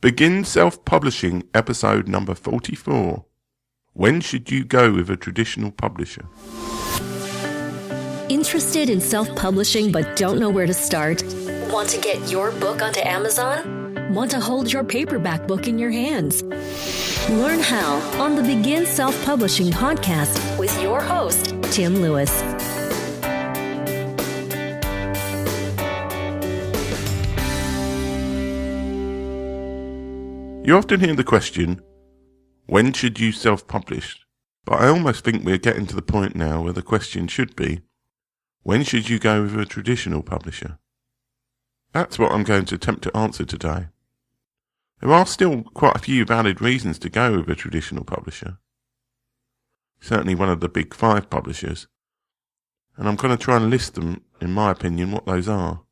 Begin Self-Publishing, episode number 44. When should you go with a traditional publisher? Interested in self-publishing but don't know where to start? Want to get your book onto Amazon? Want to hold your paperback book in your hands? Learn how on the Begin Self-Publishing podcast with your host, Tim Lewis. You often hear the question, when should you self-publish? But I almost think we're getting to the point now where the question should be, when should you go with a traditional publisher? That's what I'm going to attempt to answer today. There are still quite a few valid reasons to go with a traditional publisher. Certainly one of the big 5 publishers. And I'm going to try and list them, in my opinion, what those are.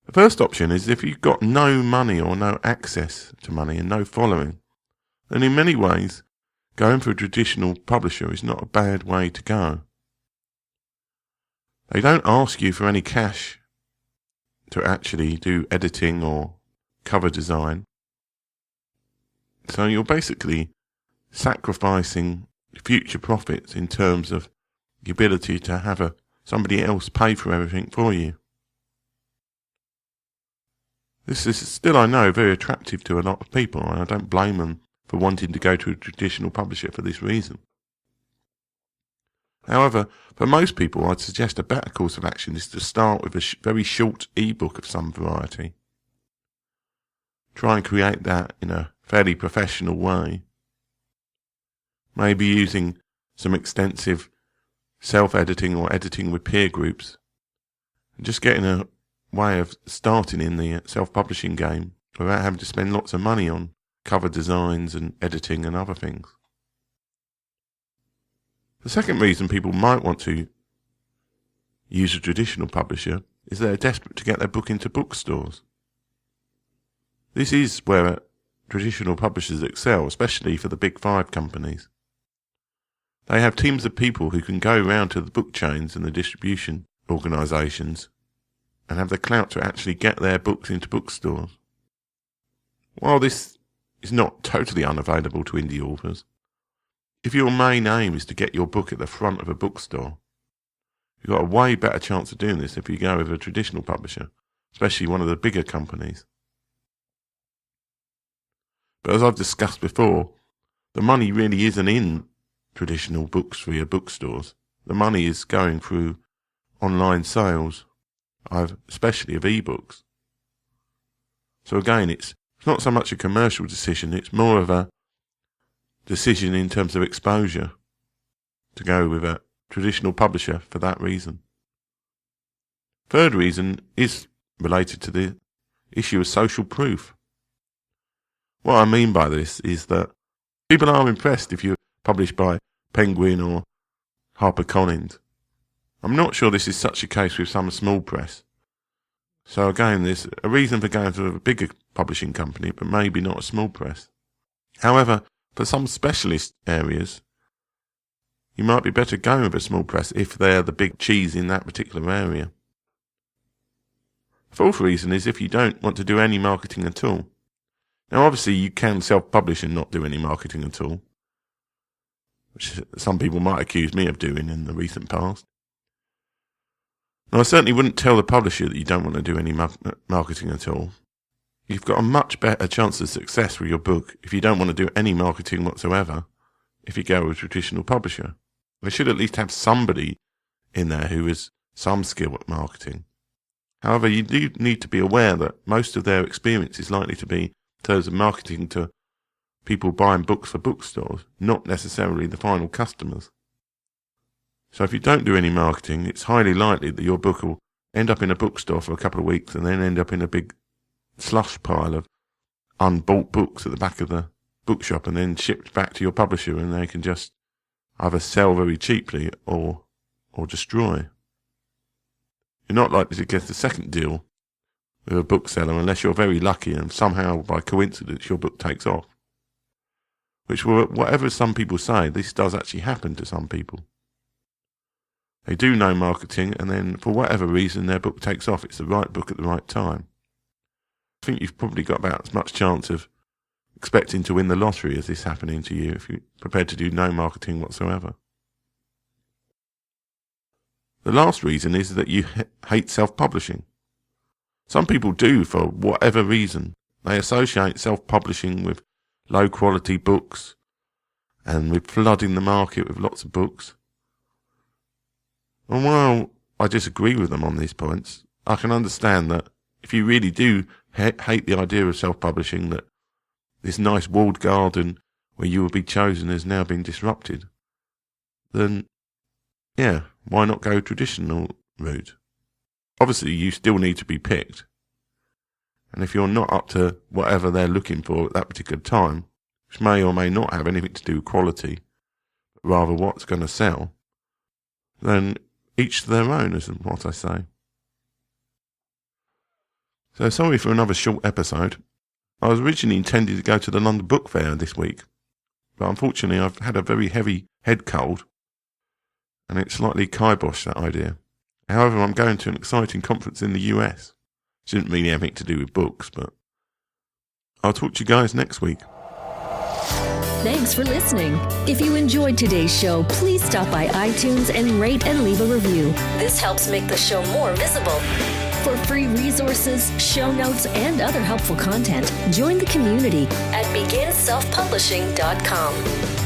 The first option is if you've got no money or no access to money and no following, then in many ways, going for a traditional publisher is not a bad way to go. They don't ask you for any cash to actually do editing or cover design. So you're basically sacrificing future profits in terms of the ability to have somebody else pay for everything for you. This is still, I know, very attractive to a lot of people, and I don't blame them for wanting to go to a traditional publisher for this reason. However, for most people, I'd suggest a better course of action is to start with a very short ebook of some variety. Try and create that in a fairly professional way. Maybe using some extensive self-editing or editing with peer groups. And just getting a way of starting in the self-publishing game without having to spend lots of money on cover designs and editing and other things. The second reason people might want to use a traditional publisher is they're desperate to get their book into bookstores. This is where traditional publishers excel, especially for the big 5 companies. They have teams of people who can go around to the book chains and the distribution organisations and have the clout to actually get their books into bookstores. While this is not totally unavailable to indie authors, if your main aim is to get your book at the front of a bookstore, you've got a way better chance of doing this if you go with a traditional publisher, especially one of the bigger companies. But as I've discussed before, the money really isn't in traditional books for your bookstores. The money is going through online sales, especially of ebooks. So again, it's not so much a commercial decision, it's more of a decision in terms of exposure to go with a traditional publisher for that reason. Third reason is related to the issue of social proof. What I mean by this is that people are impressed if you're published by Penguin or HarperCollins. I'm not sure this is such a case with some small press. So again, there's a reason for going for a bigger publishing company, but maybe not a small press. However, for some specialist areas, you might be better going with a small press if they're the big cheese in that particular area. The fourth reason is if you don't want to do any marketing at all. Now obviously you can self-publish and not do any marketing at all, which some people might accuse me of doing in the recent past. Now, I certainly wouldn't tell the publisher that you don't want to do any marketing at all. You've got a much better chance of success with your book if you don't want to do any marketing whatsoever if you go with a traditional publisher. They should at least have somebody in there who has some skill at marketing. However, you do need to be aware that most of their experience is likely to be in terms of marketing to people buying books for bookstores, not necessarily the final customers. So if you don't do any marketing, it's highly likely that your book will end up in a bookstore for a couple of weeks and then end up in a big slush pile of unbought books at the back of the bookshop and then shipped back to your publisher, and they can just either sell very cheaply or destroy. You're not likely to get a second deal with a bookseller unless you're very lucky and somehow by coincidence your book takes off. Which, whatever some people say, this does actually happen to some people. They do no marketing, and then for whatever reason their book takes off. It's the right book at the right time. I think you've probably got about as much chance of expecting to win the lottery as this happening to you if you're prepared to do no marketing whatsoever. The last reason is that you hate self-publishing. Some people do for whatever reason. They associate self-publishing with low-quality books and with flooding the market with lots of books. And while I disagree with them on these points, I can understand that if you really do hate the idea of self-publishing, that this nice walled garden where you will be chosen has now been disrupted, then, yeah, why not go traditional route? Obviously, you still need to be picked. And if you're not up to whatever they're looking for at that particular time, which may or may not have anything to do with quality, but rather what's going to sell, then each to their own is what I say. So sorry for another short episode. I was originally intending to go to the London Book Fair this week, but unfortunately I've had a very heavy head cold, and it slightly kiboshed that idea. However, I'm going to an exciting conference in the US. It didn't really have anything to do with books, but I'll talk to you guys next week. Thanks for listening. If you enjoyed today's show, please stop by iTunes and rate and leave a review. This helps make the show more visible. For free resources, show notes, and other helpful content, join the community at beginselfpublishing.com.